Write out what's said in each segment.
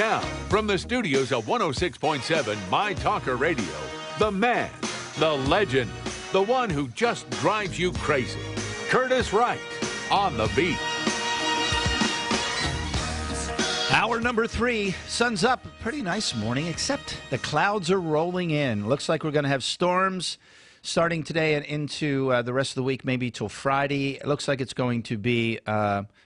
Now, from the studios of 106.7 My Talker Radio, the man, the legend, the one who just drives you crazy, Curtis Wright, on the beat. Hour number 3, sun's up. Pretty nice morning, except the clouds are rolling in. Looks like we're going to have storms starting today and into the rest of the week, maybe till Friday. It looks like it's going to be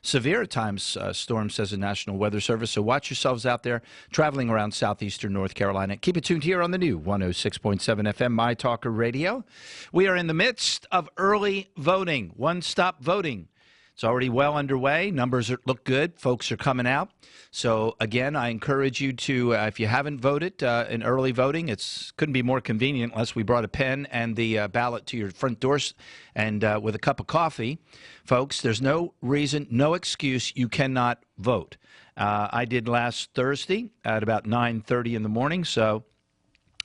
severe at times, storm, says the National Weather Service. So watch yourselves out there traveling around southeastern North Carolina. Keep it tuned here on the new 106.7 FM My Talker Radio. We are in the midst of early voting, one-stop voting. It's already well underway. Numbers look good. Folks are coming out. So, again, I encourage you to, if you haven't voted in early voting, it couldn't be more convenient unless we brought a pen and the ballot to your front doors and with a cup of coffee. Folks, there's no reason, no excuse you cannot vote. I did last Thursday at about 9:30 in the morning, so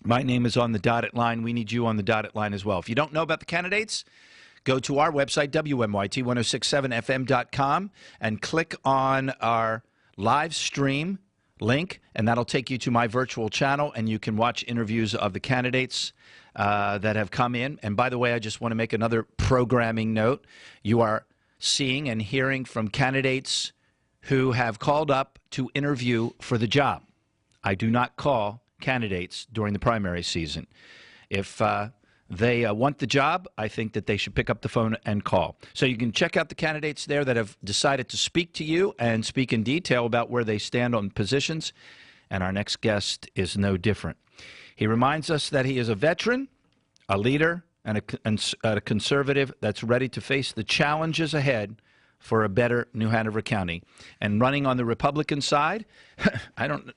my name is on the dotted line. We need you on the dotted line as well. If you don't know about the candidates, go to our website, WMYT1067FM.com, and click on our live stream link, and that'll take you to my virtual channel, and you can watch interviews of the candidates that have come in. And by the way, I just want to make another programming note. You are seeing and hearing from candidates who have called up to interview for the job. I do not call candidates during the primary season. If they want the job, I think that they should pick up the phone and call. So you can check out the candidates there that have decided to speak to you and speak in detail about where they stand on positions. And our next guest is no different. He reminds us that he is a veteran, a leader, and a conservative that's ready to face the challenges ahead for a better New Hanover County. And running on the Republican side, and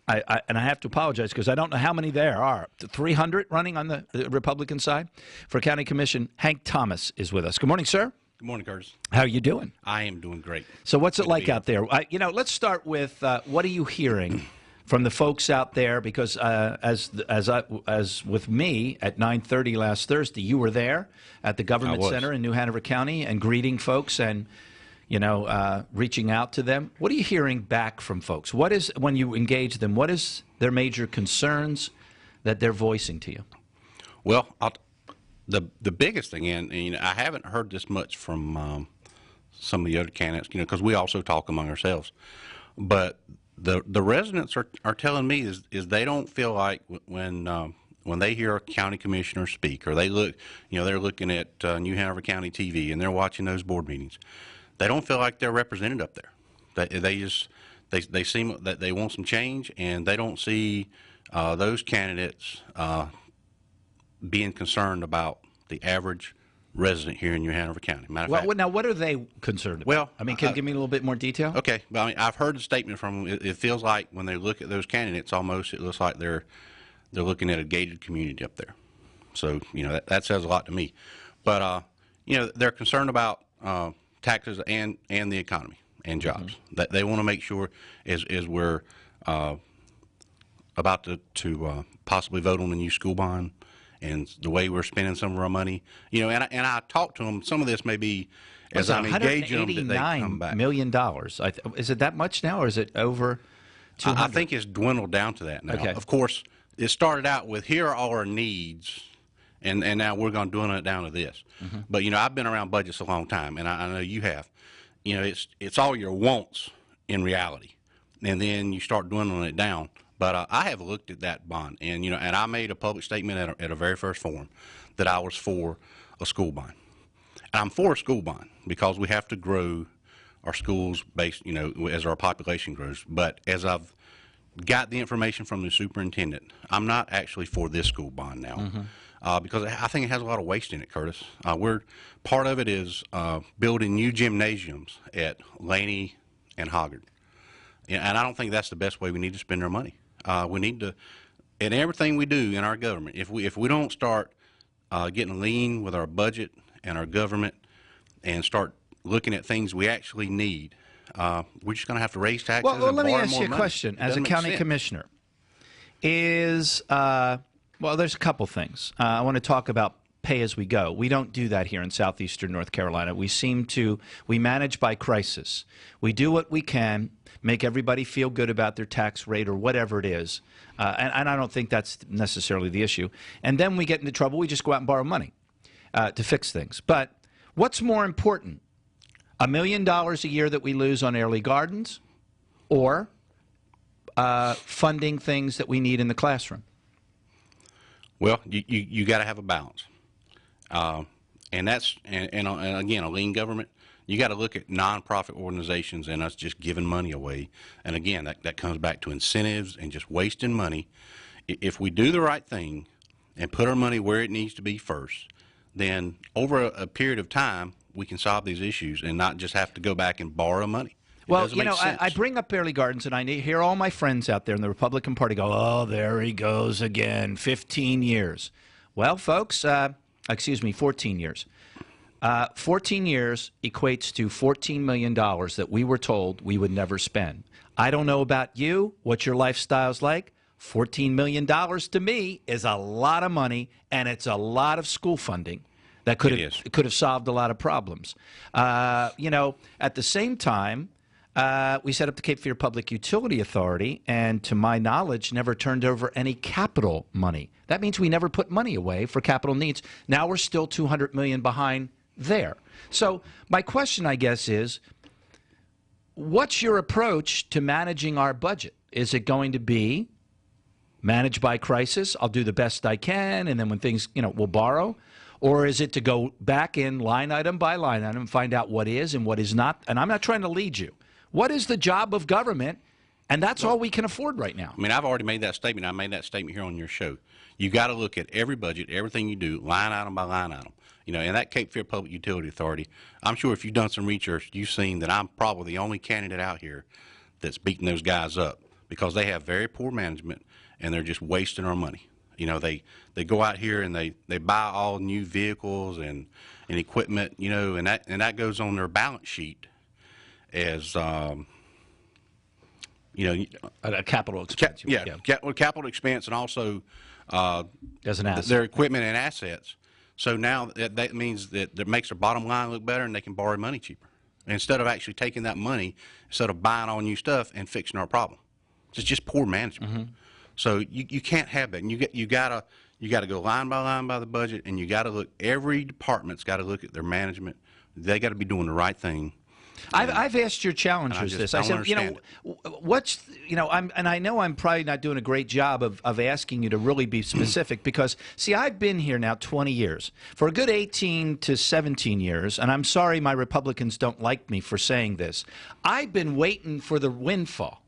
I have to apologize because I don't know how many there are. 300 running on the Republican side. For County Commission, Hank Thomas is with us. Good morning, sir. Good morning, Curtis. How are you doing? I am doing great. So what's it like out there? Let's start with what are you hearing from the folks out there? Because as with me at 9:30 last Thursday, you were there at the Government Center in New Hanover County and greeting folks and reaching out to them. What are you hearing back from folks? What is, when you engage them, what is their major concerns that they're voicing to you? Well, the biggest thing, and I haven't heard this much from some of the other candidates, because we also talk among ourselves. But the residents are telling me is they don't feel like when they hear a county commissioner speak, or they look, they're looking at New Hanover County TV and they're watching those board meetings. They don't feel like they're represented up there. They seem that they want some change, and they don't see those candidates being concerned about the average resident here in New Hanover County. Matter of fact, now what are they concerned about? Well, can you give me a little bit more detail? Okay, well, I've heard a statement from them. It feels like when they look at those candidates, almost it looks like they're looking at a gated community up there. So that says a lot to me. But they're concerned about taxes and the economy and jobs. Mm-hmm. That they want to make sure as we're about to possibly vote on the new school bond and the way we're spending some of our money. And I talked to them. Some of this may be as I'm engaging them that they come back. $189 million. Is it that much now, or is it over 200? I think it's dwindled down to that now. Okay. Of course, it started out with here are all our needs. And now we're going to dwindle it down to this. Mm-hmm. But, I've been around budgets a long time, and I know you have. It's all your wants in reality. And then you start dwindling it down. But I have looked at that bond, and, and I made a public statement at a very first forum that I was for a school bond. And I'm for a school bond because we have to grow our schools based, as our population grows. But as I've got the information from the superintendent, I'm not actually for this school bond now. Mm-hmm. Because I think it has a lot of waste in it, Curtis. Part of it is building new gymnasiums at Laney and Hoggard. And I don't think that's the best way we need to spend our money. We need to, in everything we do in our government, if we don't start getting lean with our budget and our government and start looking at things we actually need, we're just going to have to raise taxes. Well, and let me borrow ask more you a money. question. As a county commissioner, well, there's a couple things. I want to talk about pay as we go. We don't do that here in southeastern North Carolina. We manage by crisis. We do what we can, make everybody feel good about their tax rate or whatever it is. And I don't think that's necessarily the issue. And then we get into trouble. We just go out and borrow money to fix things. But what's more important, $1 million a year that we lose on early gardens or funding things that we need in the classroom? Well, you got to have a balance. And that's, and again, a lean government, you got to look at nonprofit organizations and us just giving money away. And again, that comes back to incentives and just wasting money. If we do the right thing and put our money where it needs to be first, then over a period of time, we can solve these issues and not just have to go back and borrow money. Well, you know, I bring up early gardens, and I hear all my friends out there in the Republican Party go, oh, there he goes again, 15 years. Well, folks, 14 years. 14 years equates to $14 million that we were told we would never spend. I don't know about you, what your lifestyle's like. $14 million to me is a lot of money, and it's a lot of school funding that could have solved a lot of problems. You know, at the same time, we set up the Cape Fear Public Utility Authority, and to my knowledge, never turned over any capital money. That means we never put money away for capital needs. Now we're still $200 million behind there. So my question, I guess, is what's your approach to managing our budget? Is it going to be managed by crisis? I'll do the best I can, and then when things, you know, we'll borrow. Or is it to go back in line item by line item and find out what is and what is not? And I'm not trying to lead you. What is the job of government? And that's all we can afford right now. I mean, I've already made that statement. I made that statement here on your show. You got to look at every budget, everything you do, line item by line item. You know, and that Cape Fear Public Utility Authority, I'm sure if you've done some research, you've seen that I'm probably the only candidate out here that's beating those guys up because they have very poor management and they're just wasting our money. You know, they go out here and they buy all new vehicles and equipment, you know, and that goes on their balance sheet as you know, a capital expense. Capital expense, and also as an asset, their equipment and assets. So now that means that makes their bottom line look better, and they can borrow money cheaper instead of actually taking that money, instead of buying all new stuff and fixing our problem. It's just poor management. Mm-hmm. So you can't have that. And you gotta go line by line by the budget, and you got to look. Every department's got to look at their management. They got to be doing the right thing. I've asked your challengers this. I said, you know, what's, you know, I know I'm probably not doing a great job of asking you to really be specific because, see, I've been here now 20 years. For a good 18 to 17 years, and I'm sorry my Republicans don't like me for saying this, I've been waiting for the windfall.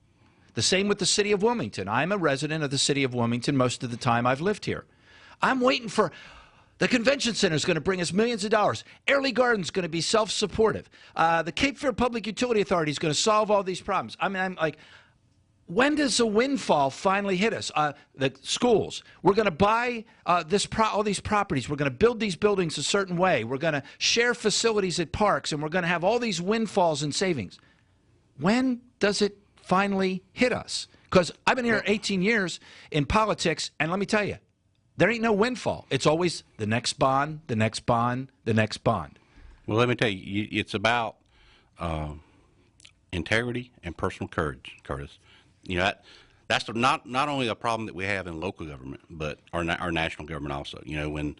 The same with the city of Wilmington. I'm a resident of the city of Wilmington most of the time I've lived here. I'm waiting for... The convention center is going to bring us millions of dollars. Early Garden's going to be self-supportive. The Cape Fear Public Utility Authority is going to solve all these problems. I mean, I'm like, when does the windfall finally hit us? The schools. We're going to buy all these properties. We're going to build these buildings a certain way. We're going to share facilities at parks, and we're going to have all these windfalls and savings. When does it finally hit us? Because I've been here 18 years in politics, and let me tell you, there ain't no windfall. It's always the next bond, the next bond, the next bond. Well, let me tell you, it's about integrity and personal courage, Curtis. You know, that's not only a problem that we have in local government, but our national government also. You know, when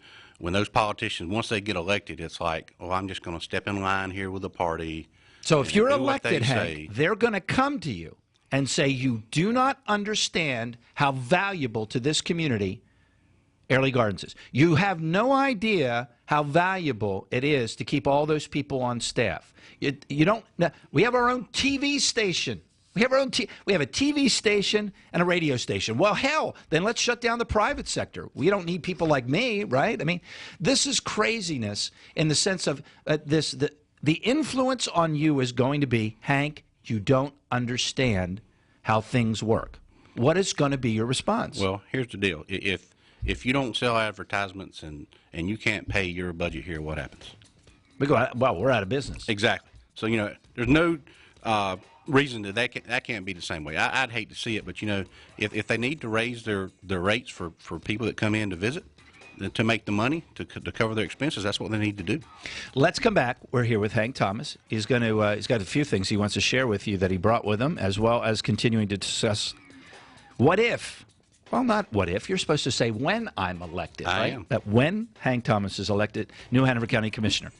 those politicians, once they get elected, it's like, oh, I'm just going to step in line here with the party. So if you're elected, Hank, they're going to come to you and say you do not understand how valuable to this community Early Gardens is. You have no idea how valuable it is to keep all those people on staff. You don't. We have our own TV station. We have a TV station and a radio station. Well, hell, then let's shut down the private sector. We don't need people like me, right? I mean, this is craziness in the sense of the influence on you is going to be, Hank, you don't understand how things work. What is going to be your response? Well, here's the deal. If you don't sell advertisements and you can't pay your budget here, what happens? We're out of business. Exactly. So, you know, there's no reason that can't be the same way. I'd hate to see it, but, you know, if they need to raise their rates for people that come in to visit, to make the money to cover their expenses, that's what they need to do. Let's come back. We're here with Hank Thomas. He's going to he's got a few things he wants to share with you that he brought with him, as well as continuing to discuss what if. Well, not what if. You're supposed to say when I'm elected, I right? am. That when Hank Thomas is elected new Hanover County Commissioner.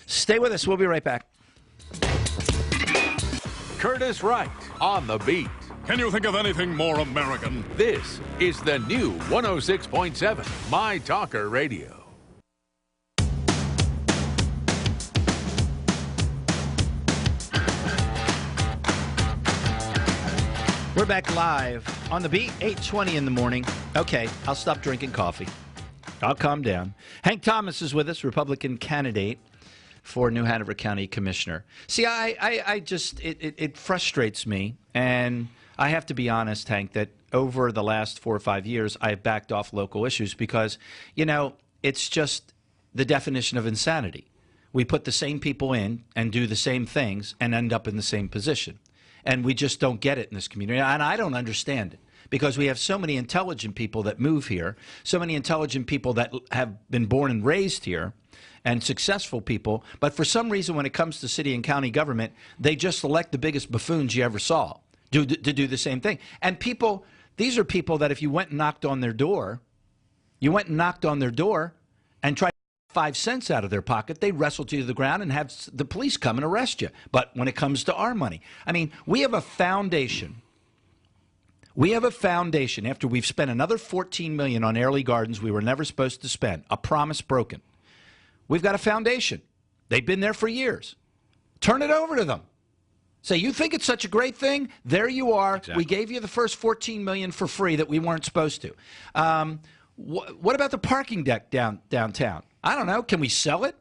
Stay with us. We'll be right back. Curtis Wright on the beat. Can you think of anything more American? This is the new 106.7 My Talker Radio. We're back live on the beat, 8:20 in the morning. Okay, I'll stop drinking coffee. I'll calm down. Hank Thomas is with us, Republican candidate for New Hanover County Commissioner. See, I just, it frustrates me, and I have to be honest, Hank, that over the last 4 or 5 years, I've backed off local issues because, you know, it's just the definition of insanity. We put the same people in and do the same things and end up in the same position. And we just don't get it in this community. And I don't understand it because we have so many intelligent people that move here, so many intelligent people that have been born and raised here, and successful people. But for some reason, when it comes to city and county government, they just select the biggest buffoons you ever saw to do the same thing. And people, these are people that if you went and knocked on their door, and tried 5 cents out of their pocket, they wrestle you to the ground and have the police come and arrest you. But when it comes to our money, I mean, we have a foundation. We have a foundation after we've spent another $14 million on Airlie Gardens we were never supposed to spend, a promise broken. We've got a foundation. They've been there for years. Turn it over to them. Say, you think it's such a great thing? There you are. Exactly. We gave you the first $14 million for free that we weren't supposed to. What about the parking deck downtown? I don't know. Can we sell it?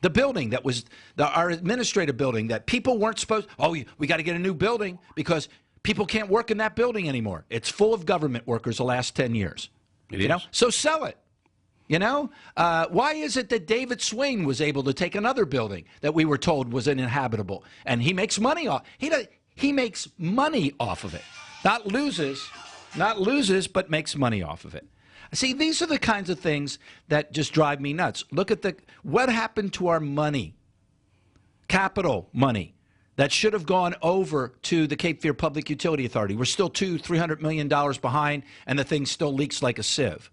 The building that was our administrative building that people weren't supposed. Oh, we got to get a new building because people can't work in that building anymore. It's full of government workers the last 10 years. It is. So sell it. You know, why is it that David Swain was able to take another building that we were told was uninhabitable, and he makes money off? He makes money off of it, not loses, but makes money off of it. See, these are the kinds of things that just drive me nuts. Look at what happened to our money, capital money, that should have gone over to the Cape Fear Public Utility Authority. We're still $200-300 million behind, and the thing still leaks like a sieve.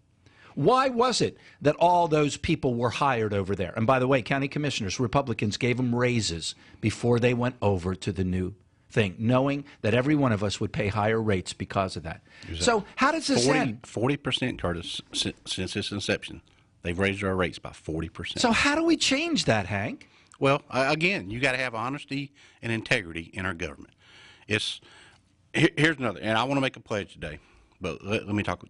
Why was it that all those people were hired over there? And by the way, county commissioners, Republicans, gave them raises before they went over to the new thing, knowing that every one of us would pay higher rates because of that. Exactly. So how does this end? 40%, Curtis, since its inception. They've raised our rates by 40%. So how do we change that, Hank? Well, again, you got to have honesty and integrity in our government. Here's another, and I want to make a pledge today, but let me talk.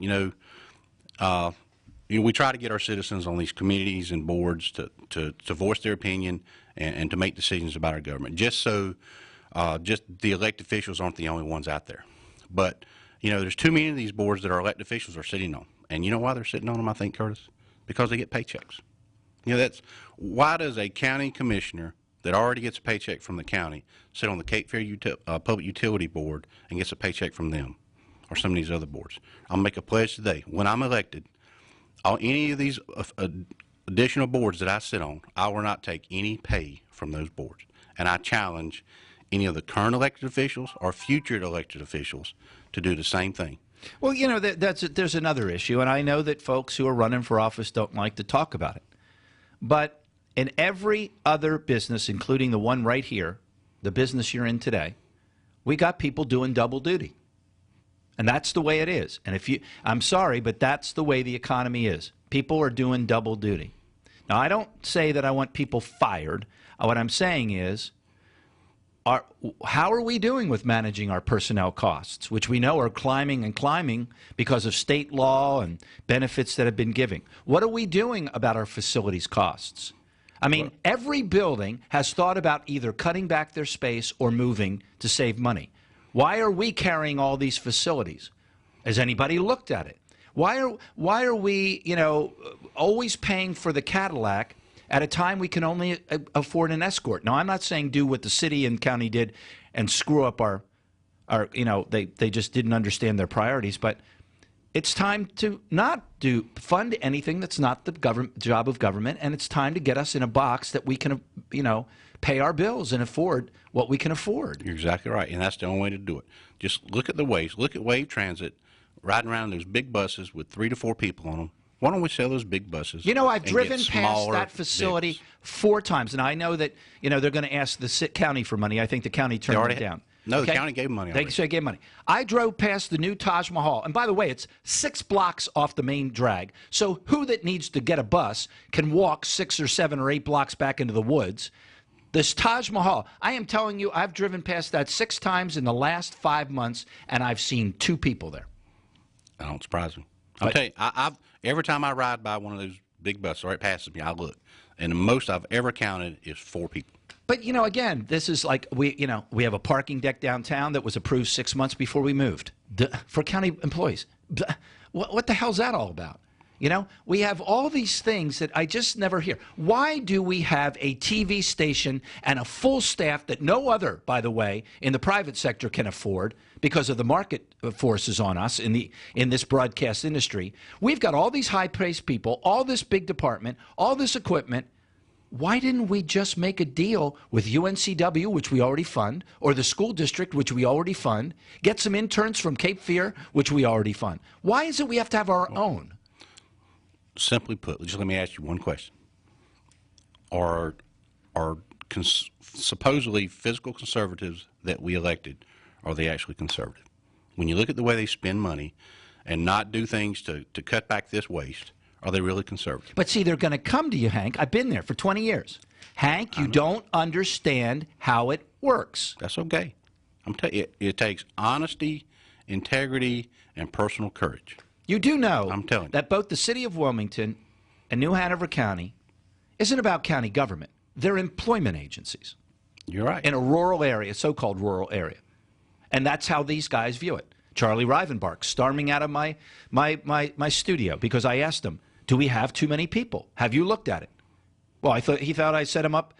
We try to get our citizens on these committees and boards to voice their opinion and to make decisions about our government, just so just the elected officials aren't the only ones out there. But, there's too many of these boards that our elected officials are sitting on. And you know why they're sitting on them, I think, Curtis? Because they get paychecks. Why does a county commissioner that already gets a paycheck from the county sit on the Cape Fear Public Utility Board and gets a paycheck from them or some of these other boards? I'll make a pledge today. When I'm elected, any of these additional boards that I sit on, I will not take any pay from those boards. And I challenge any of the current elected officials or future elected officials to do the same thing. Well, there's another issue, and I know that folks who are running for office don't like to talk about it. But in every other business, including the one right here, the business you're in today, we got people doing double duty. And that's the way it is. And I'm sorry, but that's the way the economy is. People are doing double duty. Now, I don't say that I want people fired. What I'm saying is, how are we doing with managing our personnel costs, which we know are climbing and climbing because of state law and benefits that have been given? What are we doing about our facilities costs? I mean, every building has thought about either cutting back their space or moving to save money. Why are we carrying all these facilities? Has anybody looked at it? Why are we, always paying for the Cadillac at a time we can only afford an Escort? Now, I'm not saying do what the city and county did and screw up our they just didn't understand their priorities. But it's time to not fund anything that's not the job of government, and it's time to get us in a box that we can, pay our bills and afford what we can afford. You're exactly right, and that's the only way to do it. Just look at the ways. Look at Wave Transit riding around those big buses with 3 to 4 people on them. Why don't we sell those big buses? I've driven past that facility vehicles? 4 times, and I know that they're going to ask the county for money. I think the county turned it down. No, the county gave them money already. They gave money. I drove past the new Taj Mahal, and by the way, it's 6 blocks off the main drag. So who that needs to get a bus can walk 6 or 7 or 8 blocks back into the woods? This Taj Mahal, I am telling you, I've driven past that 6 times in the last 5 months, and I've seen 2 people there. That don't surprise me. I'll tell you, every time I ride by one of those big buses right past me, I look, and the most I've ever counted is 4 people. But again, this is like we have a parking deck downtown that was approved 6 months before we moved for county employees. What the hell's that all about? We have all these things that I just never hear. Why do we have a TV station and a full staff that no other, by the way, in the private sector can afford because of the market forces on us in this broadcast industry? We've got all these high-priced people, all this big department, all this equipment. Why didn't we just make a deal with UNCW, which we already fund, or the school district, which we already fund, get some interns from Cape Fear, which we already fund? Why is it we have to have our own? Simply put, just let me ask you one question. Are supposedly fiscal conservatives that we elected, are they actually conservative? When you look at the way they spend money and not do things to cut back this waste, are they really conservative? But see, they're going to come to you, Hank. I've been there for 20 years. Hank, you don't understand how it works. That's okay. I'm telling you, it takes honesty, integrity, and personal courage. You do know I'm telling you. that both the city of Wilmington and New Hanover County isn't about county government. They're employment agencies. You're right. In a rural area, so-called rural area. And that's how these guys view it. Charlie Rivenbark storming out of my studio because I asked him, do we have too many people? Have you looked at it? Well, he thought I set him up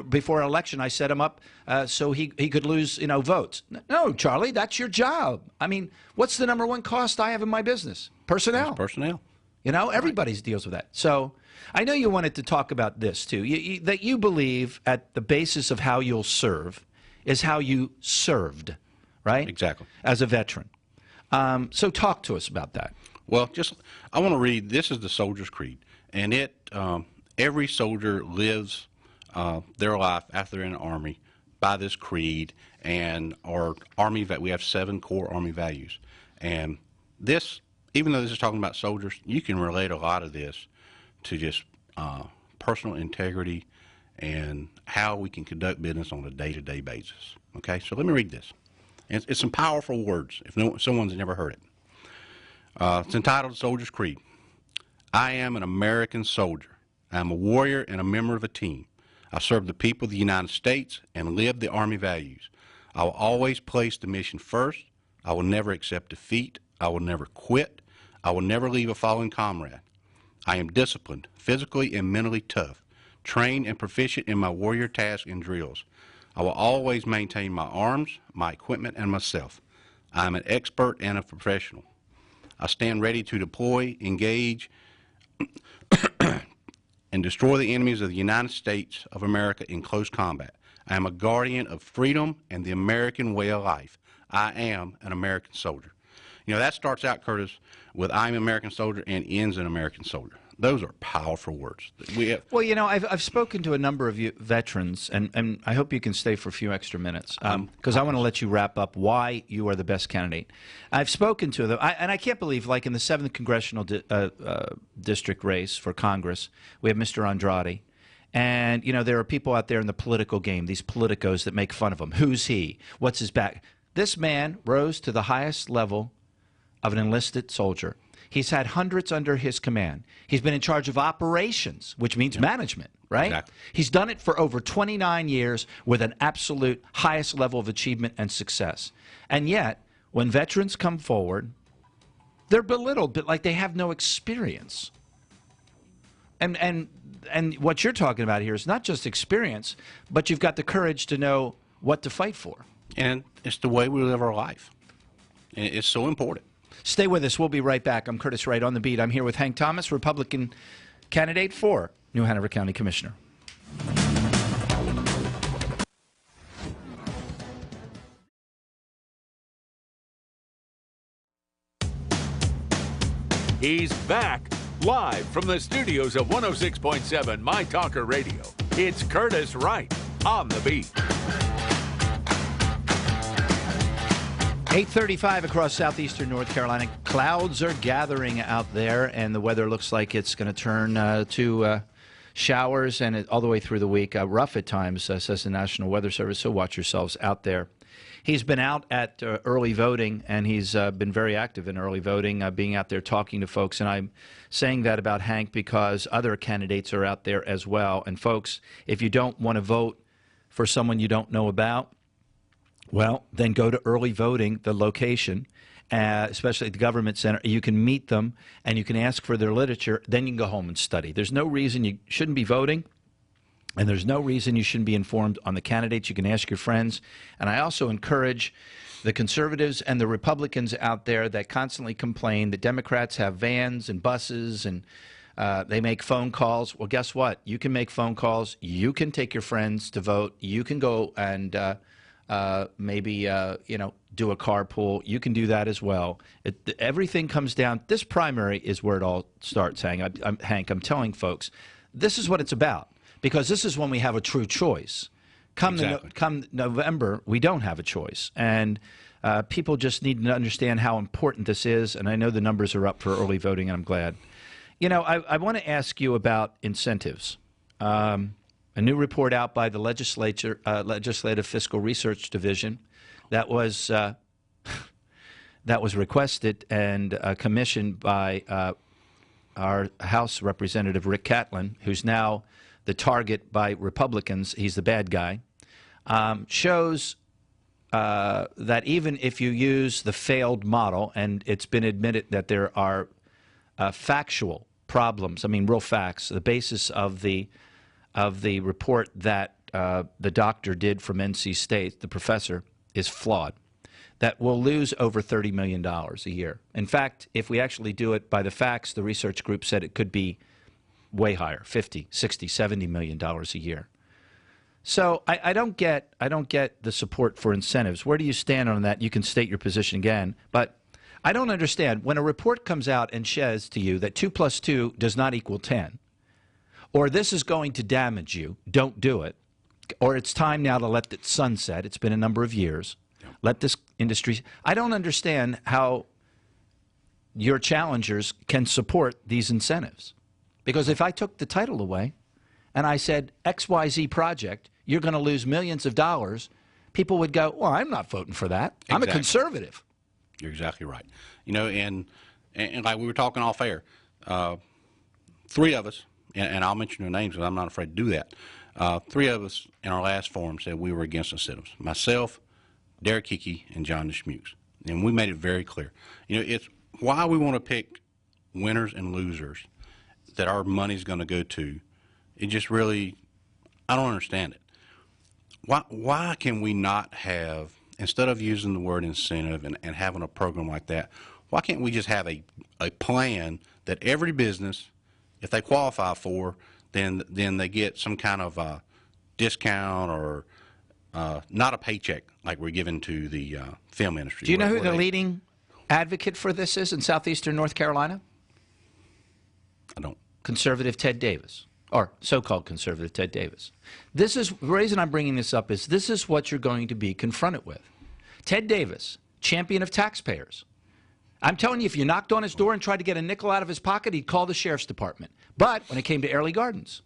before an election. I set him up so he could lose votes. No, Charlie, that's your job. I mean, what's the number one cost I have in my business? Personnel. It's personnel. Everybody deals with that. So I know you wanted to talk about this too. That you believe at the basis of how you'll serve is how you served, right? Exactly. As a veteran. So talk to us about that. Well, I want to read, this is the Soldier's Creed, and every soldier lives their life after they're in the Army by this creed, and our Army, we have 7 core Army values. And this, even though this is talking about soldiers, you can relate a lot of this to just personal integrity and how we can conduct business on a day-to-day basis. Okay, so let me read this. It's some powerful words if someone's never heard it. It's entitled Soldier's Creed. I am an American soldier. I am a warrior and a member of a team. I serve the people of the United States and live the Army values. I will always place the mission first. I will never accept defeat. I will never quit. I will never leave a fallen comrade. I am disciplined, physically and mentally tough, trained and proficient in my warrior tasks and drills. I will always maintain my arms, my equipment, and myself. I am an expert and a professional. I stand ready to deploy, engage, and destroy the enemies of the United States of America in close combat. I am a guardian of freedom and the American way of life. I am an American soldier. That starts out, Curtis, with I'm an American soldier and ends an American soldier. Those are powerful words. Well, I've spoken to a number of you veterans, and I hope you can stay for a few extra minutes because I want to let you wrap up why you are the best candidate. I've spoken to them, and I can't believe, like in the 7th Congressional District race for Congress, we have Mr. Andrade. And, there are people out there in the political game, these politicos that make fun of him. Who's he? What's his back? This man rose to the highest level of an enlisted soldier. He's had hundreds under his command. He's been in charge of operations, which means management, right? Exactly. He's done it for over 29 years with an absolute highest level of achievement and success. And yet, when veterans come forward, they're belittled, but like they have no experience. And what you're talking about here is not just experience, but you've got the courage to know what to fight for. And it's the way we live our life. And it's so important. Stay with us. We'll be right back. I'm Curtis Wright on the beat. I'm here with Hank Thomas, Republican candidate for New Hanover County Commissioner. He's back, live from the studios of 106.7 My Talker Radio. It's Curtis Wright on the beat. 8:35 across southeastern North Carolina. Clouds are gathering out there, and the weather looks like it's going to turn to showers and all the way through the week. Rough at times, says the National Weather Service, so watch yourselves out there. He's been out at early voting, and he's been very active in early voting, being out there talking to folks. And I'm saying that about Hank because other candidates are out there as well. And, folks, if you don't want to vote for someone you don't know about, well, then go to early voting, the location, especially at the government center. You can meet them, and you can ask for their literature. Then you can go home and study. There's no reason you shouldn't be voting. And there's no reason you shouldn't be informed on the candidates. You can ask your friends. And I also encourage the conservatives and the Republicans out there that constantly complain that Democrats have vans and buses and they make phone calls. Well, guess what? You can make phone calls. You can take your friends to vote. You can go and maybe do a carpool. You can do that as well. Everything comes down. This primary is where it all starts, Hank. I'm telling folks, this is what it's about. Because this is when we have a true choice. Come November, we don't have a choice. And people just need to understand how important this is. And I know the numbers are up for early voting, and I'm glad. You know, I want to ask you about incentives. A new report out by the Legislative Fiscal Research Division that was requested and commissioned by our House Representative Rick Catlin, who's now the target by Republicans, he's the bad guy, shows that even if you use the failed model, and it's been admitted that there are factual problems, I mean real facts, the basis of the report that the doctor did from NC State, the professor, is flawed, that we'll lose over $30 million a year. In fact, if we actually do it by the facts, the research group said it could be way higher, 50, 60, 70 million dollars a year. So I don't get the support for incentives. Where do you stand on that? You can state your position again, but I don't understand when a report comes out and says to you that 2 plus 2 does not equal 10, or this is going to damage you, don't do it, or it's time now to let it sunset. It's been a number of years. Let this industry. I don't understand how your challengers can support these incentives. Because if I took the title away and I said XYZ project, you're going to lose millions of dollars, people would go, well, I'm not voting for that. I'm a conservative. You're exactly right. You know, and like we were talking off air, 3 of us, and I'll mention their names because I'm not afraid to do that, 3 of us in our last forum said we were against incentives. Myself, Derek Hickey, and John Schmukes. And we made it very clear. You know, it's why we want to pick winners and losers that our money's going to go to. It just really, I don't understand it. Why can we not have, instead of using the word incentive and having a program like that, why can't we just have a plan that every business, if they qualify for, then they get some kind of discount or not a paycheck like we're giving to the film industry. Do you know who the leading advocate for this is in southeastern North Carolina? I don't. Conservative Ted Davis, or so-called conservative Ted Davis. This is the reason I'm bringing this up is this is what you're going to be confronted with. Ted Davis, champion of taxpayers. I'm telling you, if you knocked on his door and tried to get a nickel out of his pocket, he'd call the sheriff's department. But when it came to Airlie Gardens,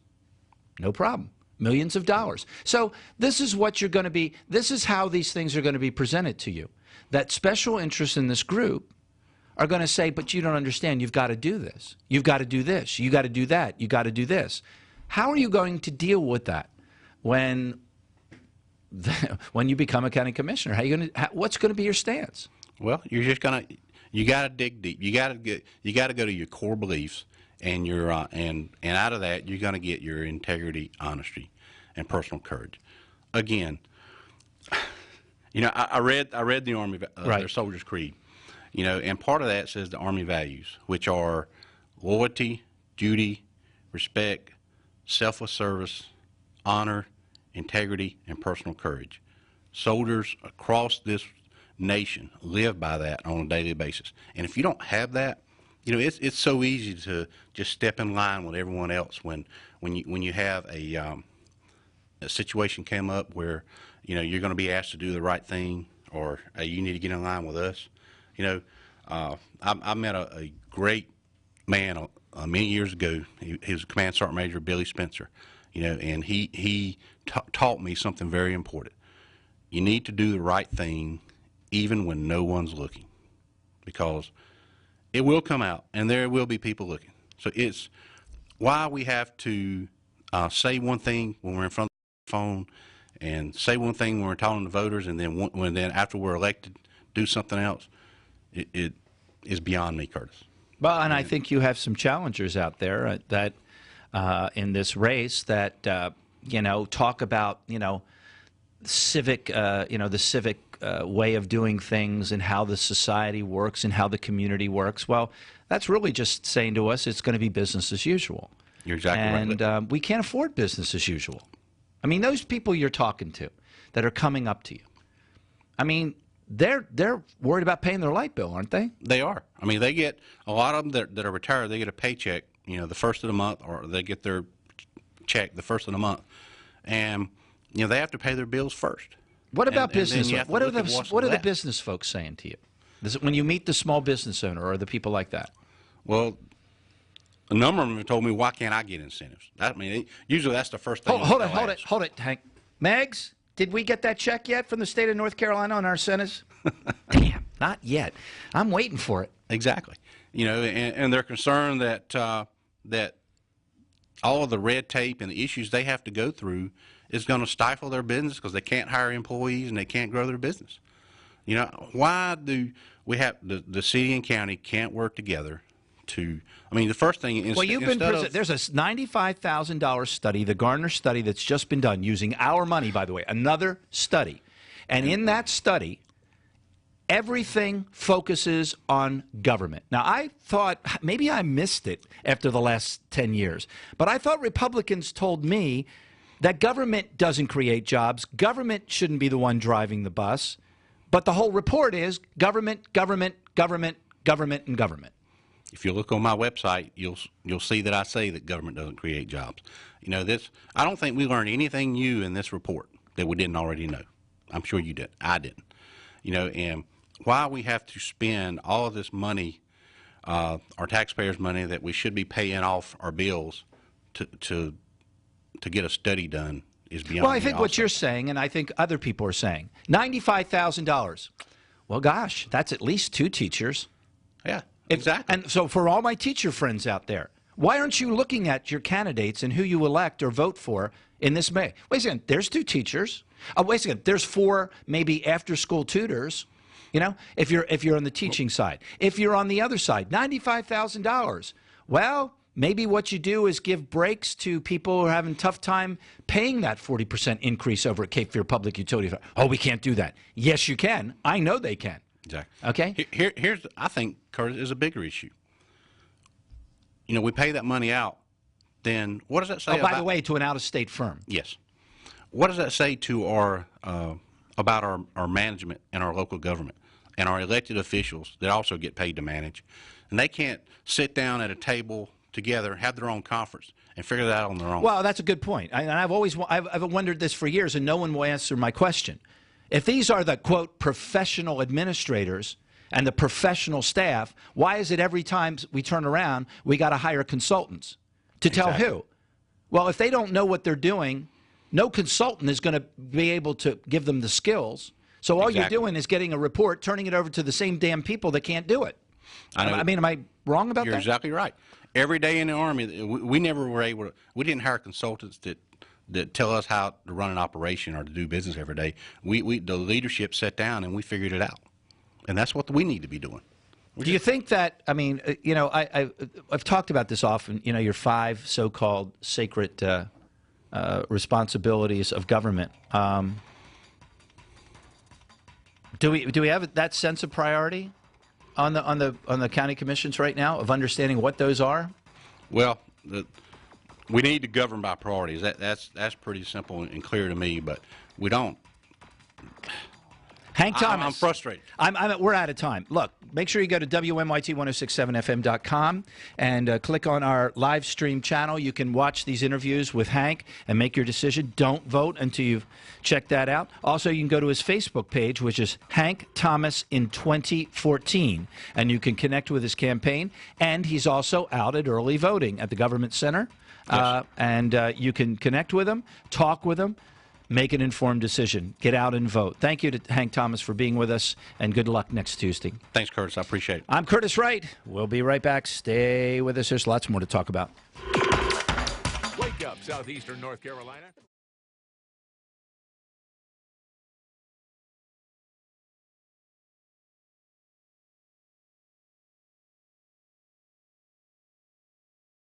no problem. Millions of dollars. So this is what you're going to be, this is how these things are going to be presented to you. That special interests in this group are going to say, but you don't understand, you've got to do this. You've got to do this. You've got to do that. You've got to do this. How are you going to deal with that when you become a county commissioner? What's going to be your stance? Well, you're just going to, you got to dig deep. You got to go to your core beliefs, and your and out of that, you're going to get your integrity, honesty, and personal courage. Again, you know, I read the Army, their Soldier's Creed. You know, and part of that says the Army values, which are loyalty, duty, respect, selfless service, honor, integrity, and personal courage. Soldiers across this nation live by that on a daily basis. And if you don't have that, you know, it's so easy to just step in line with everyone else when you have a situation come up where, you know, you're going to be asked to do the right thing, or you need to get in line with us. You know, I met a great man many years ago. He was Command Sergeant Major Billy Spencer. You know, and he taught me something very important. You need to do the right thing even when no one's looking, because it will come out and there will be people looking. So it's why we have to say one thing when we're in front of the phone, and say one thing when we're talking to voters, and then after we're elected, do something else. It is beyond me, Curtis. Well, and I think you have some challengers out there that in this race that you know, talk about, you know, civic, you know, the civic way of doing things and how the society works and how the community works. Well, that's really just saying to us it's going to be business as usual. You're exactly right. And we can't afford business as usual. I mean, those people you're talking to that are coming up to you, I mean, they're worried about paying their light bill, aren't they? They are. I mean, they get, a lot of them that are retired, they get a paycheck, you know, the first of the month, or they get their check the first of the month, and you know, they have to pay their bills first. What about business? What are the business folks saying to you? Is it when you meet the small business owner or the people like that? Well, a number of them have told me, why can't I get incentives? I mean, usually that's the first thing. Hold it, Hank. Megs, did we get that check yet from the state of North Carolina on our incentives? Damn, not yet. I'm waiting for it. Exactly. You know, and they're concerned that that all of the red tape and the issues they have to go through is going to stifle their business because they can't hire employees and they can't grow their business. You know, why do we have the city and county can't work together to? I mean, the first thing is, well, there's a $95,000 study, the Garner study, that's just been done using our money, by the way, another study, and in that study, everything focuses on government. Now, I thought maybe I missed it after the last 10 years, but I thought Republicans told me that government doesn't create jobs, government shouldn't be the one driving the bus, but the whole report is government, government, government, government, and government. If you look on my website, you'll see that I say that government doesn't create jobs. You know, this, I don't think we learned anything new in this report that we didn't already know. I'm sure you did. I didn't. You know, and why we have to spend all of this money, our taxpayers' money that we should be paying off our bills to get a study done is beyond me. Well, I think what you're saying, and I think other people are saying, $95,000. Well, gosh, that's at least 2 teachers. Yeah, exactly. And so for all my teacher friends out there, why aren't you looking at your candidates and who you elect or vote for in this May? Wait a second, there's 2 teachers. Wait a second, there's 4 maybe after-school tutors. You know, if you're on the teaching side. If you're on the other side, $95,000. Well, maybe what you do is give breaks to people who are having a tough time paying that 40% increase over at Cape Fear Public Utility. Oh, we can't do that. Yes, you can. I know they can. Exactly. Okay? Here's, I think, Curtis, is a bigger issue. You know, we pay that money out, then what does that say by the way, to an out-of-state firm. Yes. What does that say to our about our management and our local government and our elected officials that also get paid to manage? And they can't sit down at a table together, have their own conference, and figure that out on their own. Well, that's a good point. And I've wondered this for years, and no one will answer my question. If these are the, quote, professional administrators and the professional staff, why is it every time we turn around, we got to hire consultants? To tell who? Well, if they don't know what they're doing, no consultant is going to be able to give them the skills. So all you're doing is getting a report, turning it over to the same damn people that can't do it. I mean, am I wrong about that? You're exactly right. Every day in the Army, we never were able to, we didn't hire consultants that tell us how to run an operation or to do business every day. The leadership sat down and we figured it out. And that's what we need to be doing. Do you think that, I mean, you know, I've talked about this often, you know, your 5 so-called sacred responsibilities of government. Do we have that sense of priority? on the county commissions right now of understanding what those are? Well, we need to govern by priorities. That's pretty simple and clear to me, but we don't. Hank Thomas. I'm frustrated. We're out of time. Look, make sure you go to WMYT1067FM.com and click on our live stream channel. You can watch these interviews with Hank and make your decision. Don't vote until you've checked that out. Also, you can go to his Facebook page, which is Hank Thomas in 2014, and you can connect with his campaign. And he's also out at early voting at the Government Center. Yes. And you can connect with him, talk with him. Make an informed decision. Get out and vote. Thank you to Hank Thomas for being with us, and good luck next Tuesday. Thanks, Curtis. I appreciate it. I'm Curtis Wright. We'll be right back. Stay with us. There's lots more to talk about. Wake up, Southeastern North Carolina.